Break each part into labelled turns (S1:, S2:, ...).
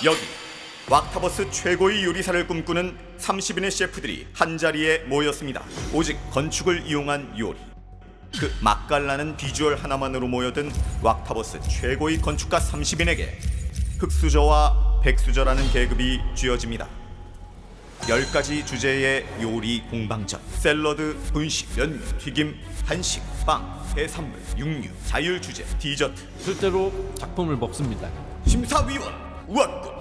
S1: 여기 왁타버스 최고의 요리사를 꿈꾸는 30인의 셰프들이 한자리에 모였습니다. 오직 건축을 이용한 요리, 그 맛깔나는 비주얼 하나만으로 모여든 왁타버스 최고의 건축가 30인에게 흑수저와 백수저라는 계급이 쥐어집니다. 10가지 주제의 요리 공방전, 샐러드, 분식, 면류, 튀김, 한식, 빵, 해산물, 육류, 자율 주제, 디저트.
S2: 실제로 작품을 먹습니다.
S1: 심사위원 우악굿.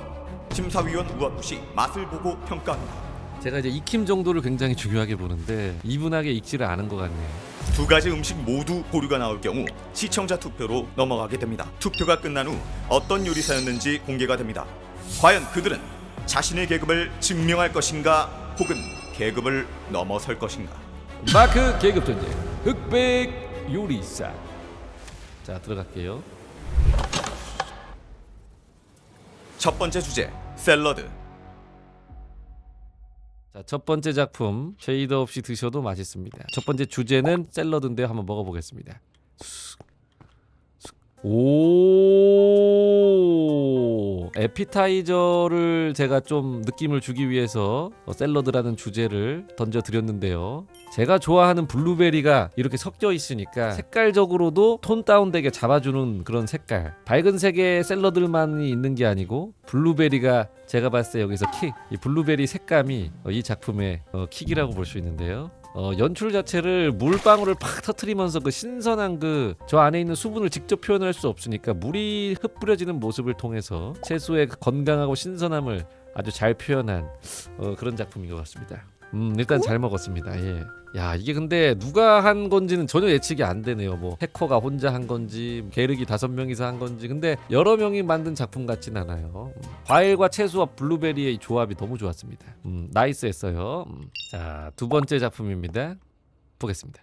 S1: 심사위원 우악굿이 맛을 보고 평가합니다.
S2: 제가 이제 익힘 정도를 굉장히 중요하게 보는데 이분하게 익지를 않은 것 같네요.
S1: 2가지 음식 모두 보류가 나올 경우 시청자 투표로 넘어가게 됩니다. 투표가 끝난 후 어떤 요리사였는지 공개가 됩니다. 과연 그들은 자신의 계급을 증명할 것인가, 혹은 계급을 넘어설 것인가.
S2: 마크 계급 전쟁 흑백 요리사. 자, 들어갈게요.
S1: 첫 번째 주제, 샐러드.
S2: 자, 첫 번째 작품 쉐이더 없이 드셔도 맛있습니다. 첫 번째 주제는 샐러드인데요. 한번 먹어보겠습니다. 오, 에피타이저를 제가 좀 느낌을 주기 위해서 샐러드라는 주제를 던져드렸는데요. 제가 좋아하는 블루베리가 이렇게 섞여 있으니까 색깔적으로도 톤 다운되게 잡아주는 그런 색깔, 밝은 색의 샐러드만이 있는 게 아니고 블루베리가 제가 봤을 때 여기서 이 블루베리 색감이 이 작품의 킥이라고 볼 수 있는데요. 연출 자체를 물방울을 팍 터트리면서 그 신선한 그 저 안에 있는 수분을 직접 표현할 수 없으니까 물이 흩뿌려지는 모습을 통해서 채소의 그 건강하고 신선함을 아주 잘 표현한 그런 작품인 것 같습니다. 일단 잘 먹었습니다. 예. 야, 이게 근데 누가 한 건지는 전혀 예측이 안 되네요. 뭐 해커가 혼자 한 건지, 게르기 5명이서 한 건지. 근데 여러 명이 만든 작품 같진 않아요. 과일과 채소와 블루베리의 이 조합이 너무 좋았습니다. 나이스했어요. 자, 두 번째 작품입니다. 보겠습니다.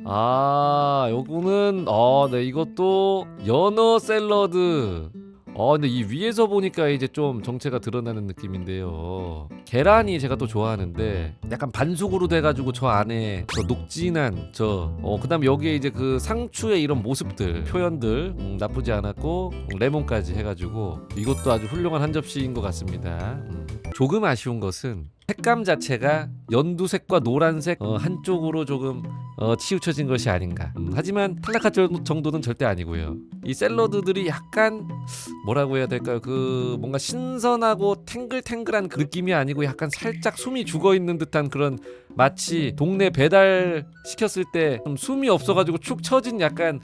S2: 아, 요거는 네, 이것도 연어 샐러드. 근데 이 위에서 보니까 이제 좀 정체가 드러나는 느낌인데요. 계란이 제가 또 좋아하는데 약간 반숙으로 돼가지고 저 안에 저 녹진한 그다음 여기에 이제 그 상추의 이런 모습들, 표현들 나쁘지 않았고 레몬까지 해가지고 이것도 아주 훌륭한 한 접시인 것 같습니다. 조금 아쉬운 것은 색감 자체가 연두색과 노란색 한쪽으로 조금 치우쳐진 것이 아닌가. 하지만 탈락할 정도는 절대 아니고요. 이 샐러드들이 약간 뭐라고 해야 될까요? 그 뭔가 신선하고 탱글탱글한 그 느낌이 아니고 약간 살짝 숨이 죽어있는 듯한 그런, 마치 동네 배달 시켰을 때 좀 숨이 없어가지고 축 처진 약간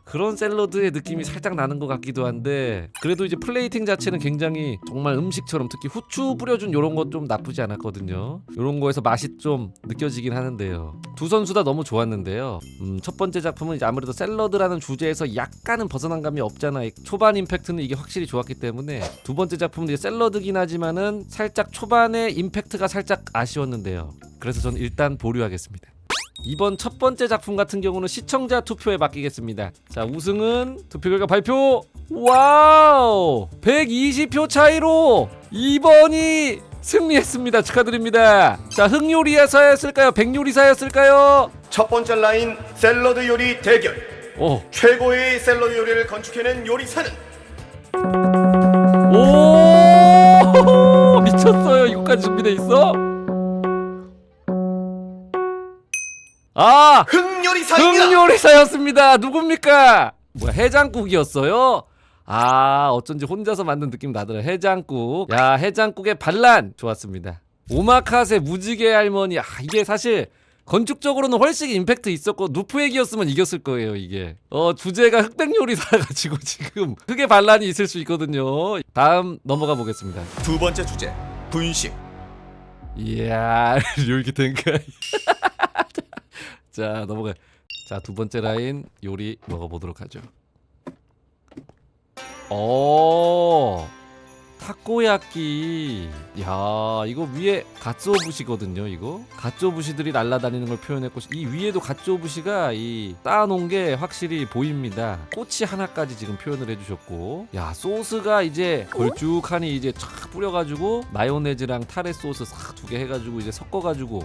S2: 그런 샐러드의 느낌이 살짝 나는 것 같기도 한데, 그래도 이제 플레이팅 자체는 굉장히 정말 음식처럼, 특히 후추 뿌려준 요런 것 좀 나쁘지 않았거든요. 요런 거에서 맛이 좀 느껴지긴 하는데요. 두 선수 다 너무 좋았는데요. 첫 번째 작품은 이제 아무래도 샐러드라는 주제에서 약간은 벗어난 감이 없잖아. 초반 임팩트는 이게 확실히 좋았기 때문에, 두 번째 작품은 이제 샐러드긴 하지만은 살짝 초반에 임팩트가 살짝 아쉬웠는데요. 그래서 저는 일단 보류하겠습니다. 이번 첫 번째 작품 같은 경우는 시청자 투표에 맡기겠습니다. 자, 우승은 투표 결과 발표. 와우, 120표 차이로 2번이 승리했습니다. 축하드립니다. 자, 흑요리사였을까요? 백요리사였을까요?
S1: 첫 번째 라인, 샐러드 요리 대결. 최고의 샐러드 요리를 건축해낸 요리사는
S2: 오 미쳤어요. 이거까지 준비돼 있어?
S1: 흑요리사입니다.
S2: 흑요리사였습니다. 누굽니까? 뭐야, 해장국이었어요? 어쩐지 혼자서 만든 느낌 나더라. 해장국. 야, 해장국의 반란. 좋았습니다. 오마카세 무지개 할머니. 이게 사실 건축적으로는 훨씬 임팩트 있었고 누프 얘기였으면 이겼을 거예요. 이게 주제가 흑백 요리사가지고 지금 흑의 반란이 있을 수 있거든요. 다음 넘어가 보겠습니다.
S1: 두 번째 주제, 분식.
S2: 이야, 이렇게 된가요? 자, 넘어가. 자, 두 번째 라인 요리 먹어보도록 하죠. 타코야끼. 야, 이거 위에 가츠오부시거든요. 이거 가츠오부시들이 날아다니는 걸 표현했고, 이 위에도 가츠오부시가 이 쌓아놓은 게 확실히 보입니다. 꼬치 하나까지 지금 표현을 해주셨고, 야, 소스가 이제 걸쭉하니 이제 촥 뿌려가지고 마요네즈랑 타레 소스 싹 2개 해가지고 이제 섞어가지고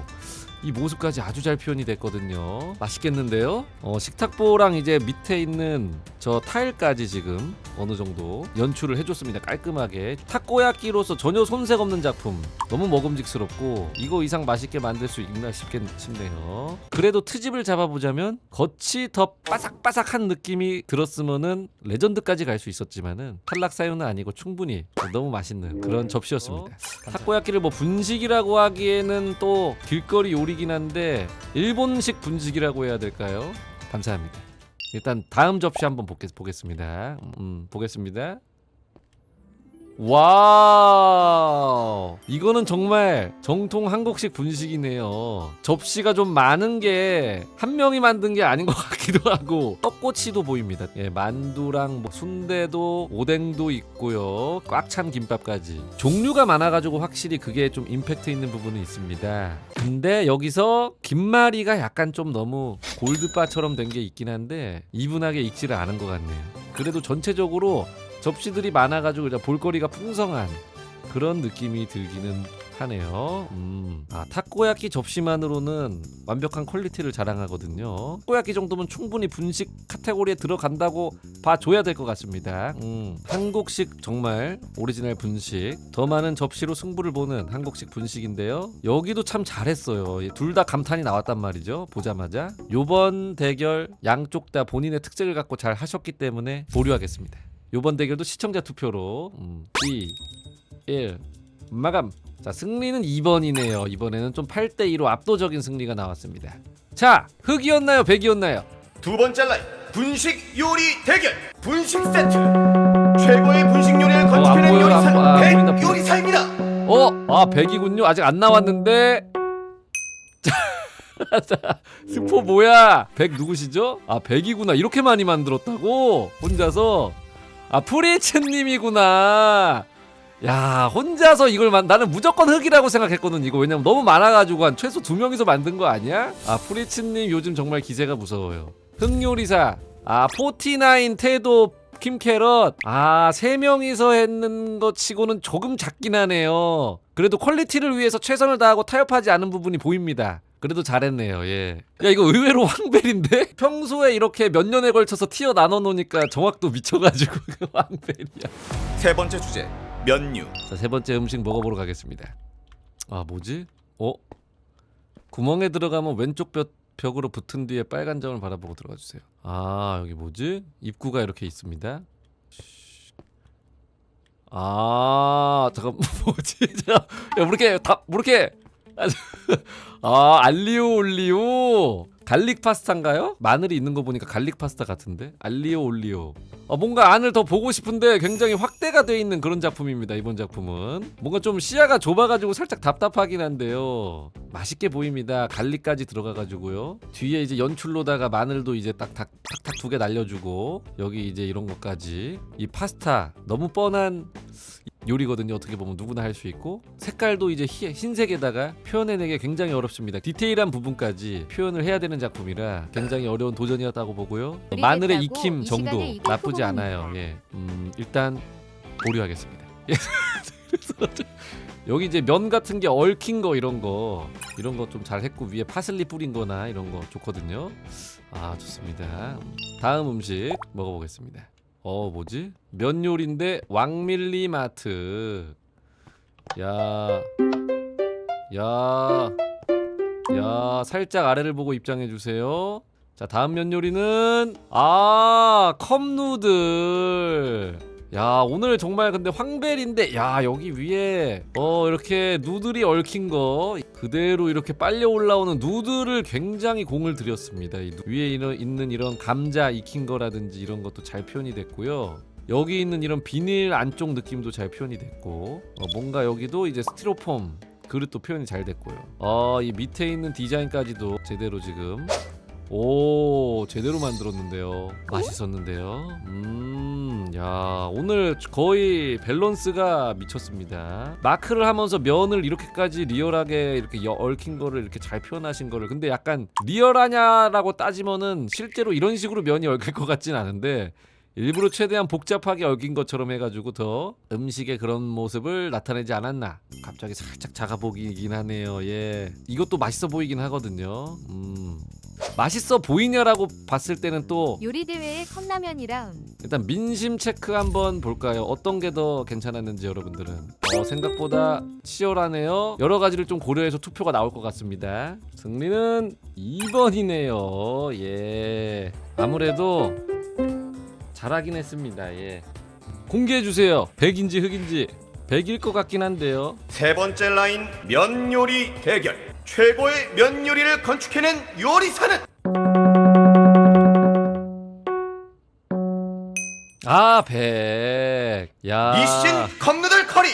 S2: 이 모습까지 아주 잘 표현이 됐거든요. 맛있겠는데요? 식탁보랑 이제 밑에 있는 저 타일까지 지금 어느 정도 연출을 해줬습니다. 깔끔하게. 타코야끼로서 전혀 손색 없는 작품. 너무 먹음직스럽고 이거 이상 맛있게 만들 수 있나 싶네요. 그래도 트집을 잡아보자면 겉이 더 바삭바삭한 느낌이 들었으면은 레전드까지 갈 수 있었지만은 탈락 사유는 아니고 충분히 너무 맛있는 그런 접시였습니다. 타코야끼를 뭐 분식이라고 하기에는 또 길거리 요리긴 한데 일본식 분식이라고 해야 될까요? 감사합니다. 일단 다음 접시 한번 보겠습니다. 보겠습니다. 와우, 이거는 정말 정통 한국식 분식이네요. 접시가 좀 많은 게 한 명이 만든 게 아닌 것 같기도 하고 떡꼬치도 보입니다. 예, 만두랑 뭐 순대도 오뎅도 있고요. 꽉 찬 김밥까지 종류가 많아가지고 확실히 그게 좀 임팩트 있는 부분이 있습니다. 근데 여기서 김말이가 약간 좀 너무 골드바처럼 된 게 있긴 한데 이분하게 익지를 않은 것 같네요. 그래도 전체적으로 접시들이 많아가지고 볼거리가 풍성한 그런 느낌이 들기는 하네요. 타코야끼 접시만으로는 완벽한 퀄리티를 자랑하거든요. 타코야끼 정도면 충분히 분식 카테고리에 들어간다고 봐줘야 될 것 같습니다. 한국식 정말 오리지널 분식, 더 많은 접시로 승부를 보는 한국식 분식인데요. 여기도 참 잘했어요. 둘 다 감탄이 나왔단 말이죠. 보자마자. 요번 대결 양쪽 다 본인의 특색을 갖고 잘 하셨기 때문에 보류하겠습니다. 요번 대결도 시청자 투표로 2, 1 마감. 자, 승리는 2번이네요. 이번에는 좀 8대2로 압도적인 승리가 나왔습니다. 자, 흑이었나요? 백이었나요?
S1: 두 번째 라인 분식 요리 대결. 분식 세트. 최고의 분식 요리를 건축해낸
S2: 보여요.
S1: 요리사
S2: 보인다.
S1: 백 요리사입니다.
S2: 백이군요. 아직 안 나왔는데. 자, 스포 뭐야? 백 누구시죠? 백이구나. 이렇게 많이 만들었다고? 혼자서? 프리츠님이구나. 야, 혼자서 이걸 나는 무조건 흑이라고 생각했거든. 이거 왜냐면 너무 많아가지고 한 최소 2명이서 만든 거 아니야? 프리츠님 요즘 정말 기세가 무서워요. 흑요리사. 49 태도 킴캐럿. 3명이서 했는 것 치고는 조금 작긴 하네요. 그래도 퀄리티를 위해서 최선을 다하고 타협하지 않은 부분이 보입니다. 그래도 잘했네요. 예. 야, 이거 의외로 황벨인데? 평소에 이렇게 몇 년에 걸쳐서 티어 나눠 놓으니까 정확도 미쳐가지고 황벨이야.
S1: 세 번째 주제 면류.
S2: 자, 세 번째 음식 먹어보러 가겠습니다. 뭐지? 구멍에 들어가면 왼쪽 벽으로 붙은 뒤에 빨간 점을 바라보고 들어가 주세요. 여기 뭐지? 입구가 이렇게 있습니다. 잠깐 뭐지? 야, 이렇게 알리오 올리오 갈릭 파스타인가요? 마늘이 있는 거 보니까 갈릭 파스타 같은데? 알리오 올리오. 뭔가 안을 더 보고 싶은데 굉장히 확대가 돼 있는 그런 작품입니다. 이번 작품은 뭔가 좀 시야가 좁아가지고 살짝 답답하긴 한데요. 맛있게 보입니다. 갈릭까지 들어가가지고요. 뒤에 이제 연출로다가 마늘도 이제 탁탁 두 개 날려주고 여기 이제 이런 것까지. 이 파스타 너무 뻔한 요리거든요. 어떻게 보면 누구나 할 수 있고 색깔도 이제 흰색에다가 표현해내기 굉장히 어렵습니다. 디테일한 부분까지 표현을 해야 되는 작품이라 굉장히 어려운 도전이었다고 보고요. 마늘의 익힘 정도 나쁘지 않아요. 예, 일단 보류하겠습니다. 여기 이제 면 같은 게 얽힌 거 이런 거 좀 잘했고 위에 파슬리 뿌린 거나 이런 거 좋거든요. 좋습니다. 다음 음식 먹어보겠습니다. 뭐지? 면 요리인데 왕밀리마트. 야, 살짝 아래를 보고 입장해 주세요. 자, 다음 면 요리는 컵누들. 야, 오늘 정말 근데 황벨인데, 야, 여기 위에 이렇게 누들이 얽힌 거 그대로 이렇게 빨려 올라오는 누들을 굉장히 공을 들였습니다. 이 위에 있는 이런 감자 익힌 거라든지 이런 것도 잘 표현이 됐고요. 여기 있는 이런 비닐 안쪽 느낌도 잘 표현이 됐고, 뭔가 여기도 이제 스티로폼 그릇도 표현이 잘 됐고요. 이 밑에 있는 디자인까지도 제대로 지금 제대로 만들었는데요. 맛있었는데요. 야, 오늘 거의 밸런스가 미쳤습니다. 마크를 하면서 면을 이렇게까지 리얼하게 이렇게 얽힌 거를 이렇게 잘 표현하신 거를, 근데 약간 리얼하냐라고 따지면은 실제로 이런 식으로 면이 얽힐 것 같진 않은데 일부러 최대한 복잡하게 얽인 것처럼 해가지고 더 음식의 그런 모습을 나타내지 않았나. 갑자기 살짝 작아 보이긴 하네요. 예, 이것도 맛있어 보이긴 하거든요. 맛있어 보이냐라고 봤을 때는 또
S3: 요리 대회의 컵라면이랑
S2: 일단 민심 체크 한번 볼까요? 어떤 게 더 괜찮았는지 여러분들은. 생각보다 치열하네요. 여러 가지를 좀 고려해서 투표가 나올 것 같습니다. 승리는 2번이네요. 예, 아무래도 잘하긴 했습니다. 예, 공개해 주세요. 100인지 흑인지. 100일 것 같긴 한데요.
S1: 세 번째 라인 면 요리 대결. 최고의 면 요리를 건축해낸 요리사는
S2: 아, 100. 야.
S1: 니신 컵누들 커리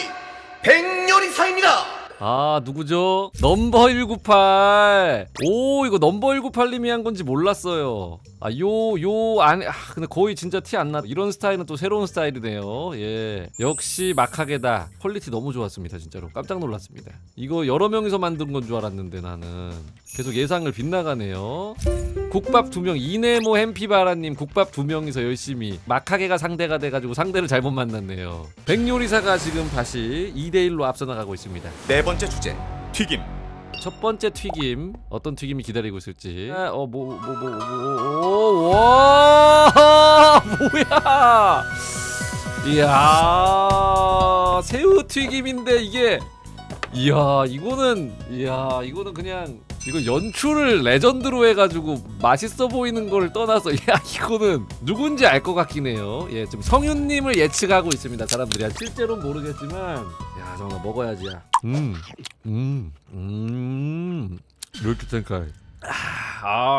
S1: 100요리사입니다.
S2: 아, 누구죠? 넘버 198. 오, 이거 넘버 198님이 한 건지 몰랐어요. 안에, 근데 거의 진짜 티 안 나. 이런 스타일은 또 새로운 스타일이네요. 예. 역시 막하게다. 퀄리티 너무 좋았습니다, 진짜로. 깜짝 놀랐습니다. 이거 여러 명이서 만든 건 줄 알았는데 나는. 계속 예상을 빗나가네요. 국밥 2명, 이네모 햄피바라님 국밥 2명이서 열심히. 막하게가 상대가 돼가지고 상대를 잘못 만났네요. 백요리사가 지금 다시 2대1로 앞서 나가고 있습니다.
S1: 네 번째 주제 튀김.
S2: 첫 번째 튀김, 어떤 튀김이 기다리고 있을지. 와, 뭐야? 이야, 새우 튀김인데 이게, 이거는 그냥, 이거 연출을 레전드로 해가지고 맛있어 보이는 걸 떠나서, 이거는 누군지 알 것 같긴 해요. 예, 지금 성윤님을 예측하고 있습니다, 사람들이. 실제로는 모르겠지만, 정말 먹어야지. 이렇게 생각해.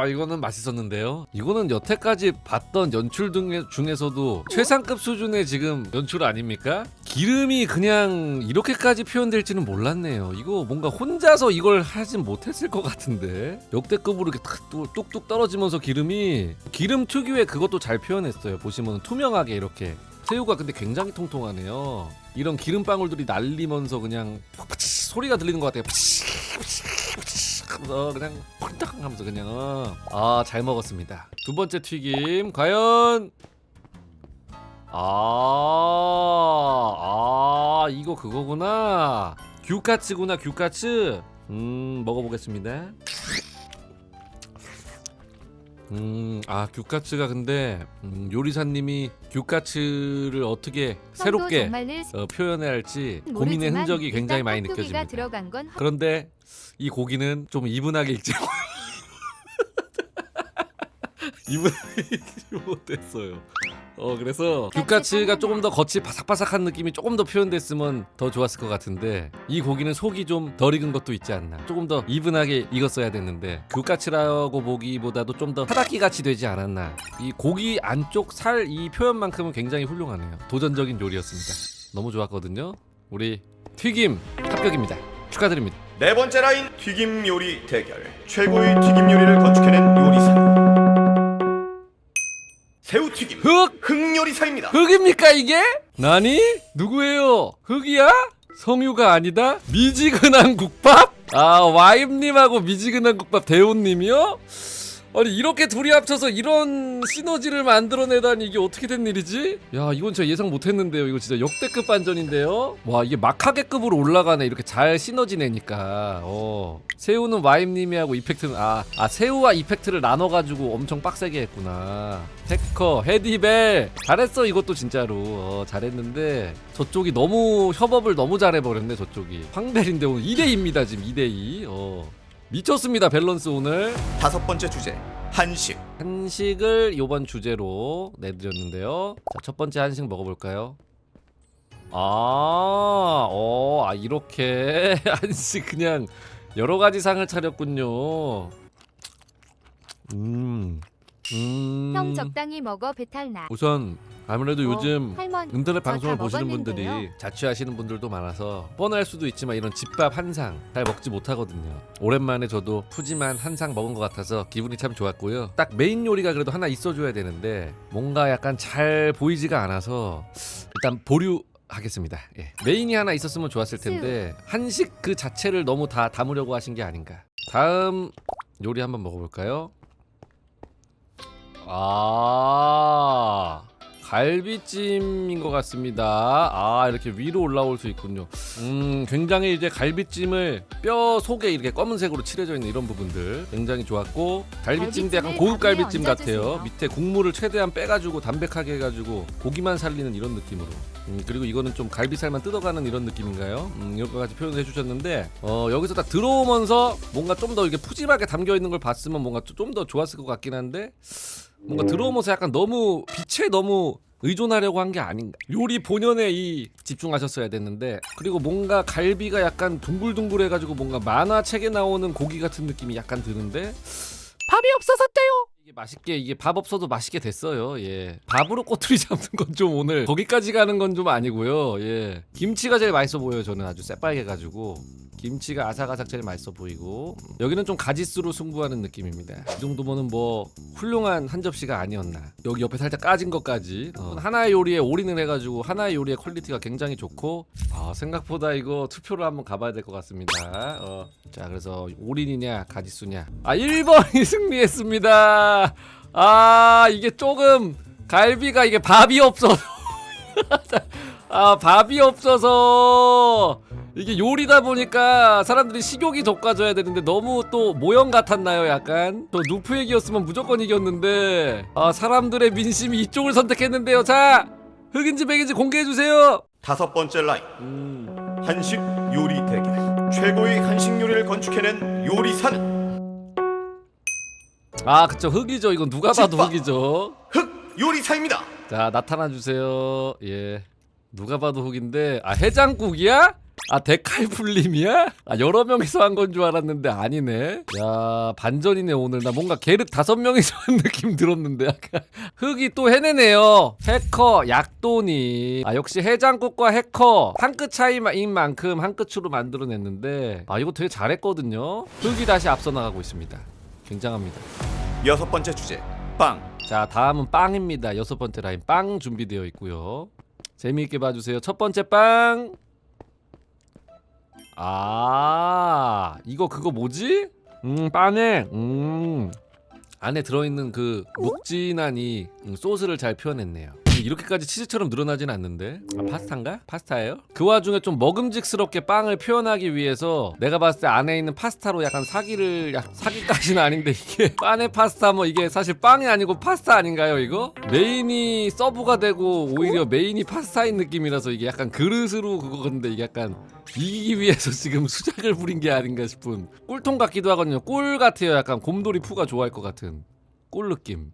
S2: 이거는 맛있었는데요. 이거는 여태까지 봤던 연출 중에서도 최상급 수준의 지금 연출 아닙니까? 기름이 그냥 이렇게까지 표현될지는 몰랐네요. 이거 뭔가 혼자서 이걸 하진 못했을 것 같은데, 역대급으로 이렇게 뚝뚝 떨어지면서 기름 특유의 그것도 잘 표현했어요. 보시면 투명하게 이렇게. 새우가 근데 굉장히 통통하네요. 이런 기름방울들이 날리면서 그냥 소리가 들리는 것 같아요. 하면서 그냥 펄떡 하면서 그냥 잘 먹었습니다. 두 번째 튀김 과연 이거 그거구나. 규카츠구나. 규카츠. 먹어보겠습니다. 규카츠가 근데 요리사님이 규카츠를 어떻게 새롭게 표현해야 할지 고민의 흔적이 굉장히 많이 느껴집니다.
S3: 들어간 건
S2: 그런데 이 고기는 좀 이분하게 익지 이분하게 익지 못했어요. 그래서 규카츠가 조금 더 겉이 바삭바삭한 느낌이 조금 더 표현됐으면 더 좋았을 것 같은데, 이 고기는 속이 좀 덜 익은 것도 있지 않나. 조금 더 이분하게 익었어야 됐는데 규카츠라고 보기보다도 좀 더 타다키 같이 되지 않았나. 이 고기 안쪽 살 이 표현만큼은 굉장히 훌륭하네요. 도전적인 요리였습니다. 너무 좋았거든요. 우리 튀김 합격입니다. 축하드립니다.
S1: 네 번째 라인 튀김 요리 대결. 최고의 튀김 요리를 건축해낸 요리사는 새우튀김 흑요리사입니다.
S2: 흑입니까 이게? 나니? 누구예요? 흑이야? 성유가 아니다? 미지근한 국밥? 와임님하고 미지근한 국밥 대호님이요? 아니, 이렇게 둘이 합쳐서 이런 시너지를 만들어내다니, 이게 어떻게 된 일이지? 이건 진짜 예상 못했는데요. 이거 진짜 역대급 반전인데요. 와, 이게 막하게급으로 올라가네, 이렇게 잘 시너지 내니까. 새우는 와임님이하고 이펙트는 새우와 이펙트를 나눠가지고 엄청 빡세게 했구나. 테커, 헤디벨 잘했어. 이것도 진짜로 잘했는데 저쪽이 너무 협업을 너무 잘해버렸네. 저쪽이 황벨인데 오늘 2대2입니다. 지금 2대2. 미쳤습니다. 밸런스 오늘.
S1: 다섯 번째 주제 한식.
S2: 한식을 요번 주제로 내드렸는데요. 자, 첫 번째 한식 먹어볼까요? 이렇게 한식 그냥 여러 가지 상을 차렸군요.
S3: 형 적당히 먹어 배탈나.
S2: 우선 아무래도 요즘
S3: 할머니,
S2: 인터넷
S3: 저
S2: 방송을
S3: 다
S2: 보시는
S3: 먹었는데요.
S2: 분들이 자취하시는 분들도 많아서 뻔할 수도 있지만 이런 집밥 한상 잘 먹지 못하거든요. 오랜만에 저도 푸짐한 한상 먹은 것 같아서 기분이 참 좋았고요. 딱 메인 요리가 그래도 하나 있어줘야 되는데 뭔가 약간 잘 보이지가 않아서 일단 보류하겠습니다. 예. 메인이 하나 있었으면 좋았을 텐데 한식 그 자체를 너무 다 담으려고 하신 게 아닌가. 다음 요리 한번 먹어볼까요? 갈비찜인 것 같습니다. 아, 이렇게 위로 올라올 수 있군요. 굉장히 이제 갈비찜을 뼈 속에 이렇게 검은색으로 칠해져 있는 이런 부분들 굉장히 좋았고, 갈비찜도 약간 고급 갈비찜 같아요. 밑에 국물을 최대한 빼가지고 담백하게 해가지고 고기만 살리는 이런 느낌으로. 그리고 이거는 좀 갈비살만 뜯어가는 이런 느낌인가요? 이런 것까지 표현을 해주셨는데, 여기서 딱 들어오면서 뭔가 좀 더 이렇게 푸짐하게 담겨 있는 걸 봤으면 뭔가 좀 더 좋았을 것 같긴 한데, 뭔가 들어오면서 약간 너무 빛에 너무 의존하려고 한 게 아닌가. 요리 본연에 이 집중하셨어야 됐는데, 그리고 뭔가 갈비가 약간 둥글둥글해가지고 뭔가 만화책에 나오는 고기 같은 느낌이 약간 드는데, 밥이 없어서때요. 이게 맛있게, 이게 밥 없어도 맛있게 됐어요. 예, 밥으로 꼬투리 잡는 건 좀 오늘 거기까지 가는 건 좀 아니고요. 예, 김치가 제일 맛있어 보여요. 저는 아주 새빨개 가지고 김치가 아삭아삭 제일 맛있어 보이고, 여기는 좀 가지수로 승부하는 느낌입니다. 이 정도면은 뭐 훌륭한 한 접시가 아니었나. 여기 옆에 살짝 까진 것까지 하나의 요리에 올인을 해가지고 하나의 요리의 퀄리티가 굉장히 좋고, 생각보다 이거 투표를 한번 가봐야 될 것 같습니다. 자, 그래서 올인이냐 가지수냐. 1번이 승리했습니다. 이게 조금 갈비가 이게 밥이 없어서 밥이 없어서 이게 요리다 보니까 사람들이 식욕이 돋궈져야 되는데 너무 또 모형 같았나요? 약간 또 누프 얘기였으면 무조건 이겼는데, 사람들의 민심이 이쪽을 선택했는데요. 자, 흑인지 백인지 공개해주세요.
S1: 5번째 라인 한식 요리 대결. 최고의 한식 요리를 건축해낸 요리사는
S2: 그쵸, 흑이죠. 이건 누가 봐도
S1: 집밥.
S2: 흑이죠.
S1: 흑 요리사입니다.
S2: 자, 나타나주세요. 예, 누가 봐도 흑인데, 해장국이야? 데칼풀림이야? 여러 명이서 한 건 줄 알았는데 아니네. 야, 반전이네 오늘. 나 뭔가 계륵 5명이서 한 느낌 들었는데 약간. 흑이 또 해내네요. 해커 약돈이. 역시 해장국과 해커 한 끗 차이인 만큼 한 끗으로 만들어냈는데, 이거 되게 잘했거든요. 흑이 다시 앞서 나가고 있습니다. 굉장합니다.
S1: 6번째 주제 빵.
S2: 자, 다음은 빵입니다. 6번째 라인 빵 준비되어 있고요. 재미있게 봐주세요. 첫 번째 빵. 이거 그거 뭐지? 빵에 안에 들어있는 그 묵진한 이 소스를 잘 표현했네요. 이렇게까지 치즈처럼 늘어나진 않는데. 파스타인가? 파스타예요? 그 와중에 좀 먹음직스럽게 빵을 표현하기 위해서 내가 봤을 때 안에 있는 파스타로 약간 사기까지는 아닌데, 이게 빵에 파스타 뭐 이게 사실 빵이 아니고 파스타 아닌가요 이거? 메인이 서브가 되고 오히려 메인이 파스타인 느낌이라서 이게 약간 그릇으로 그거건데, 이게 약간 이기기 위해서 지금 수작을 부린 게 아닌가 싶은 꿀통 같기도 하거든요. 꿀 같아요. 약간 곰돌이 푸가 좋아할 것 같은 꿀 느낌.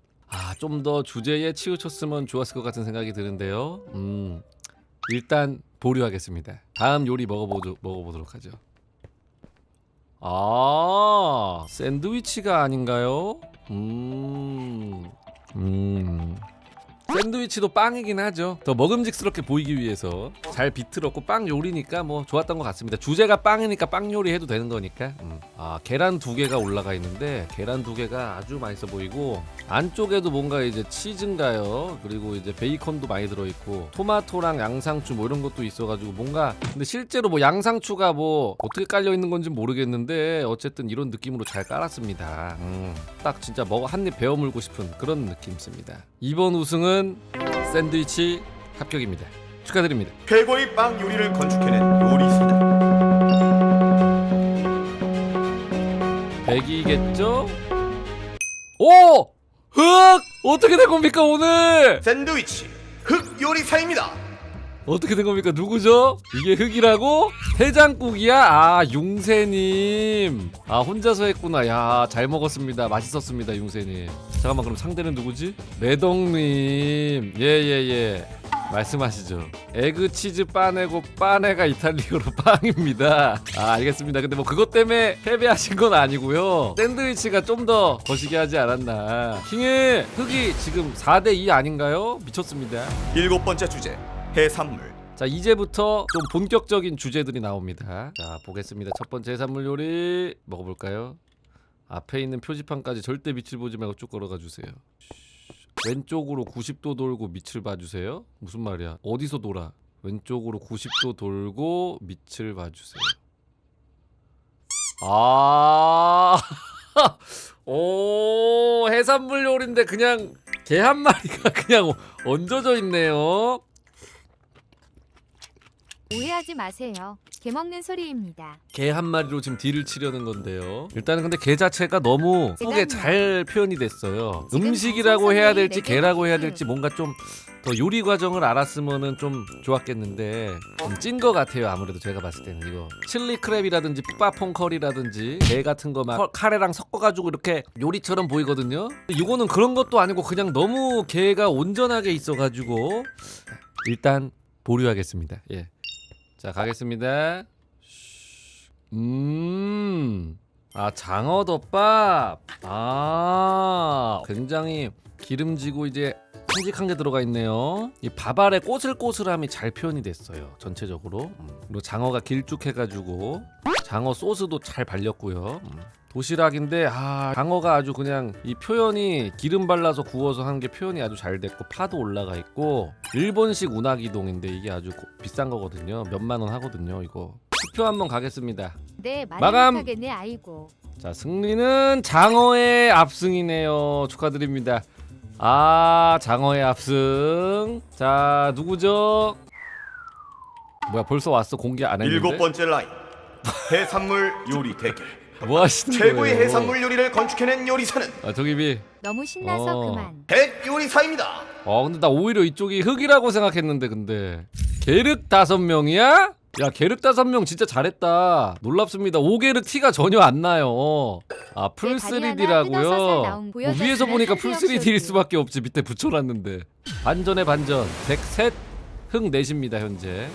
S2: 좀 더 주제에 치우쳤으면 좋았을 것 같은 생각이 드는데요. 일단 보류하겠습니다. 다음 요리 먹어보도록 하죠. 샌드위치가 아닌가요? 샌드위치도 빵이긴 하죠. 더 먹음직스럽게 보이기 위해서 잘 비틀었고, 빵 요리니까 뭐 좋았던 것 같습니다. 주제가 빵이니까 빵 요리 해도 되는 거니까. 계란 2개가 올라가 있는데, 계란 2개가 아주 맛있어 보이고, 안쪽에도 뭔가 이제 치즈인가요? 그리고 이제 베이컨도 많이 들어있고, 토마토랑 양상추 뭐 이런 것도 있어가지고 뭔가, 근데 실제로 뭐 양상추가 뭐 어떻게 깔려 있는 건지 모르겠는데 어쨌든 이런 느낌으로 잘 깔았습니다. 딱 진짜 한 입 베어 물고 싶은 그런 느낌 씁니다. 이번 우승은 샌드위치 합격입니다. 축하드립니다.
S1: 최고의 빵 요리를 건축해낸 요리사는
S2: 백이겠죠? 오! 흑! 어떻게 된 겁니까 오늘?
S1: 샌드위치 흑 요리사입니다.
S2: 어떻게 된 겁니까? 누구죠? 이게 흑이라고? 해장국이야? 융세님. 혼자서 했구나. 야, 잘 먹었습니다. 맛있었습니다, 융세님. 잠깐만, 그럼 상대는 누구지? 매덕님. 예. 말씀하시죠. 에그 치즈 빠네고, 빠네가 이탈리아로 빵입니다. 알겠습니다. 근데 뭐 그것 때문에 패배하신 건 아니고요. 샌드위치가 좀 더 거시게 하지 않았나. 킹의 흑이 지금 4대2 아닌가요? 미쳤습니다.
S1: 7번째 주제 해산물.
S2: 자, 이제부터 좀 본격적인 주제들이 나옵니다. 자, 보겠습니다. 첫 번째 해산물 요리 먹어볼까요? 앞에 있는 표지판까지 절대 밑을 보지 말고 쭉 걸어가 주세요. 왼쪽으로 90도 돌고 밑을 봐주세요. 무슨 말이야? 어디서 돌아? 왼쪽으로 90도 돌고 밑을 봐주세요. 오, 해산물 요리인데 그냥 개 한 마리가 그냥 얹어져 있네요.
S3: 오해하지 마세요. 개 먹는 소리입니다.
S2: 개 한 마리로 지금 딜을 치려는 건데요. 일단은 근데 개 자체가 너무 속에 잘 표현이 됐어요. 음식이라고 해야 될지 개라고 해야 될지 뭔가 좀 더 요리 과정을 알았으면은 좀 좋았겠는데 좀 찐 거 같아요. 아무래도 제가 봤을 때는 이거 칠리 크랩이라든지 푸파퐁 커리라든지 게 같은 거 막 카레랑 섞어가지고 이렇게 요리처럼 보이거든요. 이거는 그런 것도 아니고 그냥 너무 게가 온전하게 있어가지고 일단 보류하겠습니다. 예. 자 가겠습니다. 아 장어덮밥. 아 굉장히 기름지고 이제 큼직한 게 들어가 있네요. 이 밥알의 꼬슬꼬슬함이 잘 표현이 됐어요. 전체적으로. 그리고 장어가 길쭉해가지고 장어 소스도 잘 발렸고요. 도시락인데 장어가 아주 그냥 이 표현이 기름 발라서 구워서 한 게 표현이 아주 잘 됐고 파도 올라가 있고 일본식 운하기동인데 이게 아주 비싼 거거든요. 몇만 원 하거든요. 이거 투표 한번 가겠습니다.
S3: 네, 말
S2: 마감!
S3: 못하겠네. 아이고.
S2: 자 승리는 장어의 압승이네요. 축하드립니다. 장어의 압승. 자 누구죠? 뭐야 벌써 왔어. 공개 안 했는데?
S1: 7번째 라인 해산물 요리 대결.
S2: 뭐 하시는
S1: 최고의
S2: 거예요?
S1: 해산물 요리를 건축해낸 요리사는
S2: 저기비
S3: 너무 신나서 그만.
S1: 백 요리사입니다.
S2: 근데 나 오히려 이쪽이 흑이라고 생각했는데 근데 계륵 5명이야? 야 계륵 5명 진짜 잘했다. 놀랍습니다. 5계륵 티가 전혀 안 나요. 풀
S3: 다리 하나
S2: 3D라고요?
S3: 뜯어서 나온
S2: 위에서 보니까 풀
S3: 한리없이
S2: 3D일 수밖에 없지. 밑에 붙여놨는데. 반전의 반전. 103, 흑 4입니다 현재.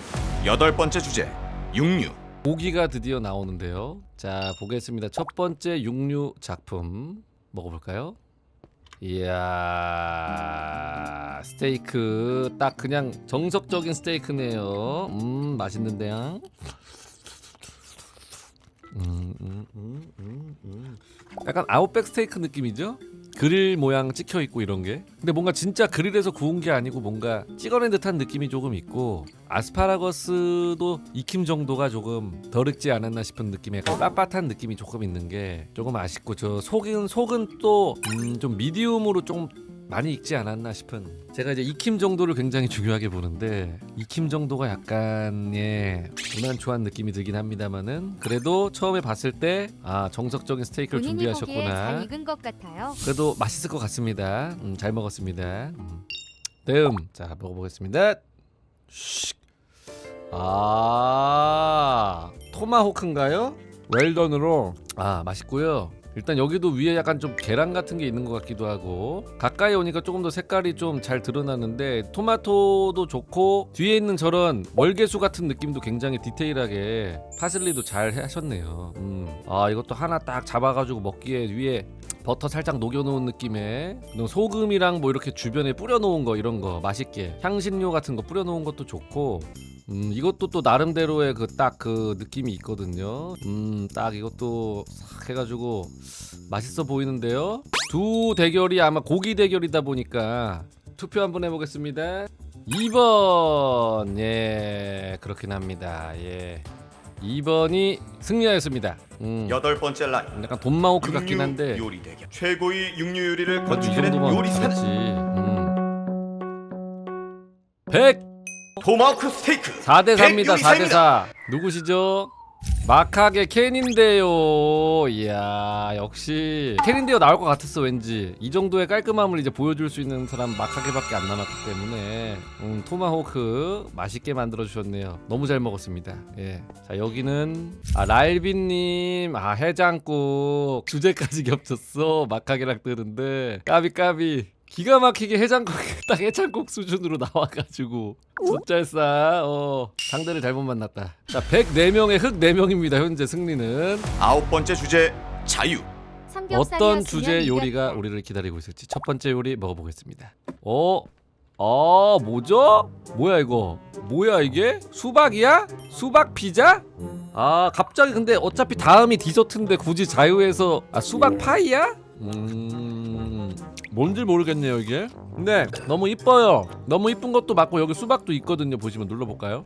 S1: 8번째 주제 육류.
S2: 고기가 드디어 나오는데요. 자 보겠습니다. 첫 번째 육류 작품 먹어볼까요? 이야 스테이크 딱 그냥 정석적인 스테이크네요. 맛있는데요. 약간 아웃백 스테이크 느낌이죠? 그릴 모양 찍혀 있고 이런 게. 근데 뭔가 진짜 그릴에서 구운 게 아니고 뭔가 찍어낸 듯한 느낌이 조금 있고 아스파라거스도 익힘 정도가 조금 덜 익지 않았나 싶은 느낌의 약간 빳빳한 느낌이 조금 있는 게 조금 아쉽고 저 속은 또 좀 미디움으로 좀 많이 익지 않았나 싶은. 제가 이제 익힘 정도를 굉장히 중요하게 보는데 익힘 정도가 약간의 우난초한 느낌이 들긴 합니다만은 그래도 처음에 봤을 때 정석적인 스테이크를
S3: 본인이 보기에
S2: 준비하셨구나.
S3: 잘 익은 것 같아요.
S2: 그래도 맛있을 것 같습니다. 잘 먹었습니다. 다음 자 먹어보겠습니다. 슉. 토마호크인가요? 웰던으로 맛있고요. 일단 여기도 위에 약간 좀 계란 같은 게 있는 것 같기도 하고 가까이 오니까 조금 더 색깔이 좀 잘 드러나는데 토마토도 좋고 뒤에 있는 저런 월계수 같은 느낌도 굉장히 디테일하게 파슬리도 잘 하셨네요. 이것도 하나 딱 잡아가지고 먹기에 위에 버터 살짝 녹여놓은 느낌의 소금이랑 뭐 이렇게 주변에 뿌려놓은 거 이런 거 맛있게 향신료 같은 거 뿌려놓은 것도 좋고 이것도 또 나름대로의 딱 그 느낌이 있거든요. 딱 이것도 싹 해가지고 맛있어 보이는데요. 두 대결이 아마 고기 대결이다 보니까 투표 한번 해보겠습니다. 2번 예 그렇긴 합니다. 예 2번이 승리하였습니다.
S1: 8번째 라인
S2: 약간 돈마호크 같긴 한데
S1: 육류 요리 대결. 최고의 육류 요리를
S2: 이
S1: 건축해낸
S2: 정도만
S1: 요리사는
S2: 그렇지. 100
S1: 토마호크 스테이크
S2: 4대 4입니다. 4대
S1: 요리사입니다.
S2: 4. 누구시죠? 마카게 캔인데요. 이야 역시 캔인데요 나올 것 같았어 왠지. 이 정도의 깔끔함을 이제 보여줄 수 있는 사람 마카게밖에 안 남았기 때문에 토마호크 맛있게 만들어 주셨네요. 너무 잘 먹었습니다. 예. 자 여기는 라일빈님 해장국 주제까지 겹쳤어. 마카게랑 뜨는데 까비 기가 막히게 해장국 딱 해장국 수준으로 나와가지고 숫잘싸 상대를 잘못 만났다. 자 104명에 흑 4명입니다. 현재 승리는.
S1: 9번째 주제 자유.
S2: 어떤 주제 요리가 우리를 기다리고 있을지 첫 번째 요리 먹어보겠습니다. 뭐죠? 뭐야 이거? 뭐야 이게? 수박이야? 수박 피자? 갑자기 근데 어차피 다음이 디저트인데 굳이 자유해서 수박 파이야? 뭔지 모르겠네요 이게. 근데 너무 이뻐요. 너무 이쁜 것도 맞고 여기 수박도 있거든요. 보시면 눌러볼까요?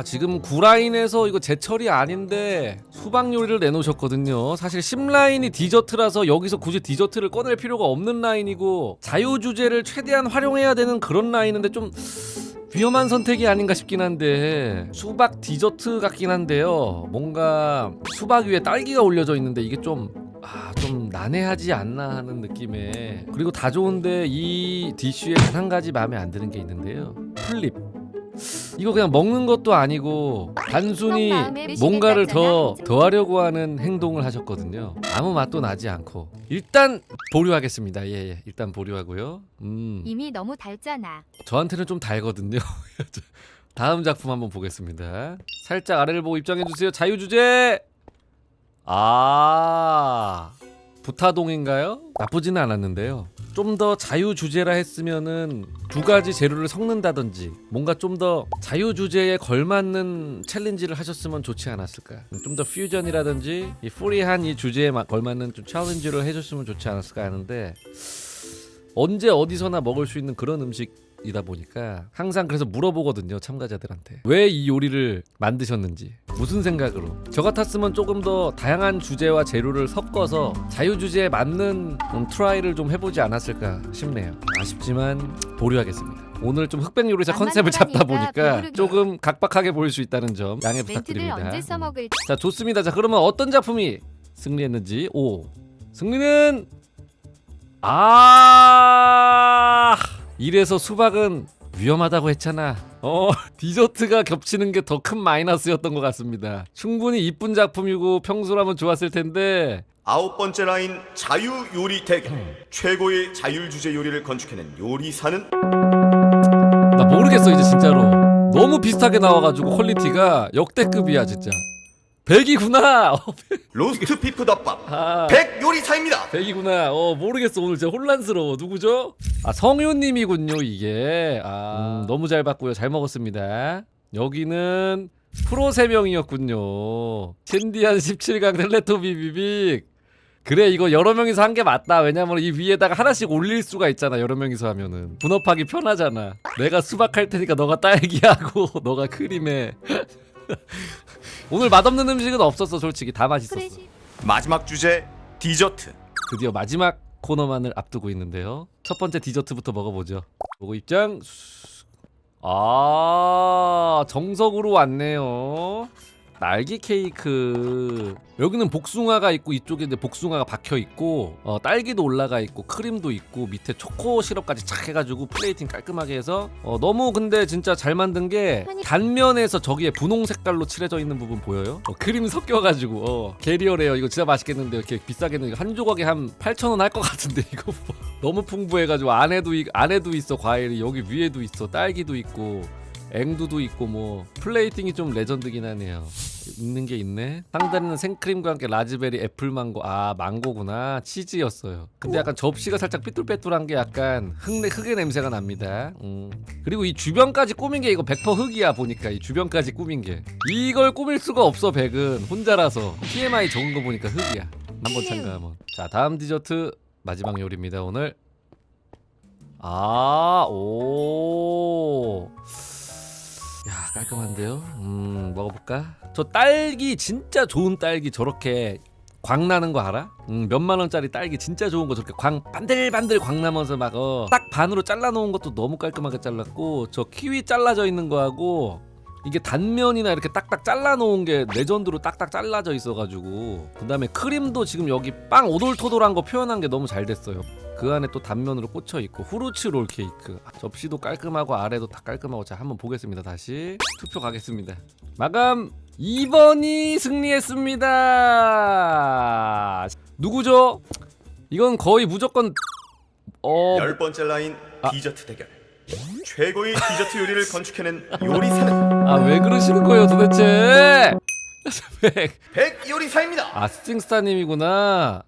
S2: 지금 9라인에서 이거 제철이 아닌데 수박 요리를 내놓으셨거든요. 사실 10라인이 디저트라서 여기서 굳이 디저트를 꺼낼 필요가 없는 라인이고 자유주제를 최대한 활용해야 되는 그런 라인인데 좀 위험한 선택이 아닌가 싶긴 한데 수박 디저트 같긴 한데요. 뭔가 수박 위에 딸기가 올려져 있는데 이게 좀 난해하지 않나 하는 느낌에. 그리고 다 좋은데 이 디쉬에 단 한 가지 마음에 안 드는 게 있는데요. 플립. 이거 그냥 먹는 것도 아니고 단순히 뭔가를 더하려고 하는 행동을 하셨거든요. 아무 맛도 나지 않고. 일단 보류하겠습니다. 예, 일단 보류하고요.
S3: 이미 너무 달잖아.
S2: 저한테는 좀 달거든요. 다음 작품 한번 보겠습니다. 살짝 아래를 보고 입장해주세요. 자유주제. 부타동인가요? 나쁘지는 않았는데요. 좀 더 자유주제라 했으면은 두 가지 재료를 섞는다든지 뭔가 좀 더 자유주제에 걸맞는 챌린지를 하셨으면 좋지 않았을까. 좀 더 퓨전이라든지 이 프리한 이 주제에 걸맞는 좀 챌린지를 해줬으면 좋지 않았을까 하는데 언제 어디서나 먹을 수 있는 그런 음식이다 보니까 항상 그래서 물어보거든요, 참가자들한테. 왜 이 요리를 만드셨는지, 무슨 생각으로. 저 같았으면 조금 더 다양한 주제와 재료를 섞어서 자유주제에 맞는 트라이를 좀 해보지 않았을까 싶네요. 아쉽지만 보류하겠습니다. 오늘 좀 흑백 요리사 컨셉을 잡다 보니까 조금 각박하게 보일 수 있다는 점 양해
S3: 멘트를
S2: 부탁드립니다.
S3: 언제 써먹을지.
S2: 자, 좋습니다. 자, 그러면 어떤 작품이 승리했는지. 승리는 이래서 수박은 위험하다고 했잖아. 디저트가 겹치는 게 더 큰 마이너스였던 것 같습니다. 충분히 이쁜 작품이고 평소라면 좋았을 텐데.
S1: 9번째 라인 자유 요리 대결. 최고의 자율 주제 요리를 건축해낸 요리사는
S2: 나 모르겠어 이제 진짜로. 너무 비슷하게 나와가지고 퀄리티가 역대급이야 진짜. 100이구나.
S1: 로스트 비프 덮밥 100 요리사입니다.
S2: 100이구나. 모르겠어. 오늘 진짜 혼란스러워. 누구죠? 성효님이군요 이게. 너무 잘 봤고요. 잘 먹었습니다. 여기는 프로 3명이었군요. 챈디안 17강 텔레토비 비빅. 그래, 이거 여러 명이서 한 게 맞다. 왜냐면 이 위에다가 하나씩 올릴 수가 있잖아. 여러 명이서 하면은 분업하기 편하잖아. 내가 수박 할 테니까 너가 딸기하고 너가 크림해. 오늘 맛없는 음식은 없었어. 솔직히 다 맛있었어.
S1: 마지막 주제 디저트.
S2: 드디어 마지막 코너만을 앞두고 있는데요. 첫 번째 디저트부터 먹어보죠. 보고 입장. 정석으로 왔네요. 딸기 케이크. 여기는 복숭아가 있고 이쪽에 이제 복숭아가 박혀 있고 딸기도 올라가 있고 크림도 있고 밑에 초코 시럽까지 착 해가지고 플레이팅 깔끔하게 해서 너무 근데 진짜 잘 만든 게 단면에서 저기에 분홍 색깔로 칠해져 있는 부분 보여요? 크림 섞여가지고 게리어래요. 이거 진짜 맛있겠는데 이렇게 비싸겠는데 한 조각에 한 8,000원 할 것 같은데 이거 너무 풍부해가지고 안에도 있어 과일이 여기 위에도 있어 딸기도 있고 앵두도 있고 뭐 플레이팅이 좀 레전드긴 하네요. 있는 게 있네. 상단에는 생크림과 함께 라즈베리, 애플망고. 망고구나. 치즈였어요. 근데 약간 접시가 살짝 삐뚤빼뚤한 게 약간 흙의 냄새가 납니다. 그리고 이 주변까지 꾸민 게 이거 100% 흙이야. 보니까 이 주변까지 꾸민 게 이걸 꾸밀 수가 없어. 백은 혼자라서. TMI 적은 거 보니까 흙이야. 한번 참가하면. 자, 다음 디저트 마지막 요리입니다 오늘. 야, 깔끔한데요? 먹어볼까? 저 딸기 진짜 좋은 딸기 저렇게 광 나는 거 알아? 몇만 원짜리 딸기 진짜 좋은 거 저렇게 반들반들 광 나면서 막 딱 반으로 잘라놓은 것도 너무 깔끔하게 잘랐고 저 키위 잘라져 있는 거하고 이게 단면이나 이렇게 딱딱 잘라놓은 게 레전드로 딱딱 잘라져 있어가지고 그 다음에 크림도 지금 여기 빵 오돌토돌한 거 표현한 게 너무 잘 됐어요. 그 안에 또 단면으로 꽂혀있고 후르츠 롤케이크. 접시도 깔끔하고 아래도 다 깔끔하고. 자, 한번 보겠습니다. 다시 투표 가겠습니다. 마감 2번이 승리했습니다. 누구죠? 이건 거의 무조건
S1: 10번째 라인 디저트 대결. 최고의 디저트 요리를 건축해낸 요리사는
S2: 왜 그러시는 거예요 도대체?
S1: 100 요리사입니다.
S2: 스팅스타님이구나.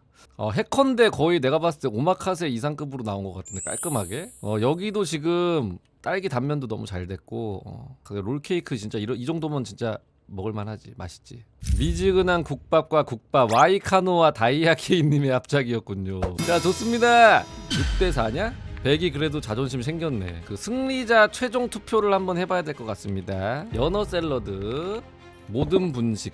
S2: 해컨대 거의 내가 봤을 때 오마카세 이상급으로 나온 것 같은데 깔끔하게. 여기도 지금 딸기 단면도 너무 잘 됐고 롤케이크 진짜 이 정도면 진짜 먹을만하지. 맛있지. 미지근한 국밥과 국밥 와이카노와 다이아케이님의 합작이었군요. 자, 좋습니다. 6대4냐? 백이 그래도 자존심 생겼네. 그 승리자 최종 투표를 한번 해봐야 될 것 같습니다. 연어 샐러드, 모든 분식,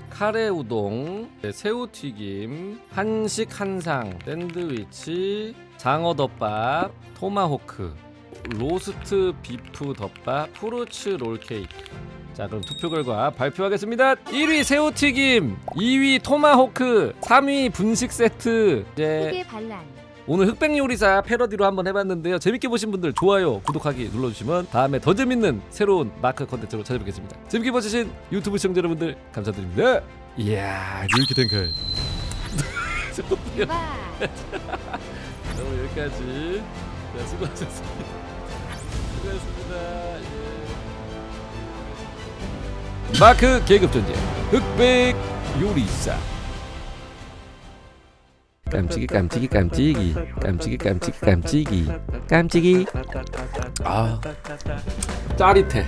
S2: 카레 우동, 새우튀김, 한식 한상, 샌드위치, 장어덮밥, 토마호크, 로스트 비프 덮밥, 후르츠 롤케이크. 자, 그럼 투표 결과 발표하겠습니다. 1위 새우튀김, 2위 토마호크, 3위 분식 세트. 이제
S3: 흑의 반란.
S2: 오늘 흑백 요리사 패러디로 한번 해봤는데요. 재밌게 보신 분들 좋아요, 구독하기 눌러주시면 다음에 더 재밌는 새로운 마크 컨텐츠로 찾아뵙겠습니다. 재밌게 봐주신 유튜브 시청자 여러분들 감사드립니다. 이야, 이렇게 텐카이.
S3: 대박.
S2: 그럼 여기까지. 자, 수고하셨습니다. 수고하셨습니다. 예. 마크 계급 전쟁 흑백 요리사. 깜찍이 깜찍이 깜찍이 깜찍이 깜찍이 깜찍이 깜찍이. 아 짜릿해.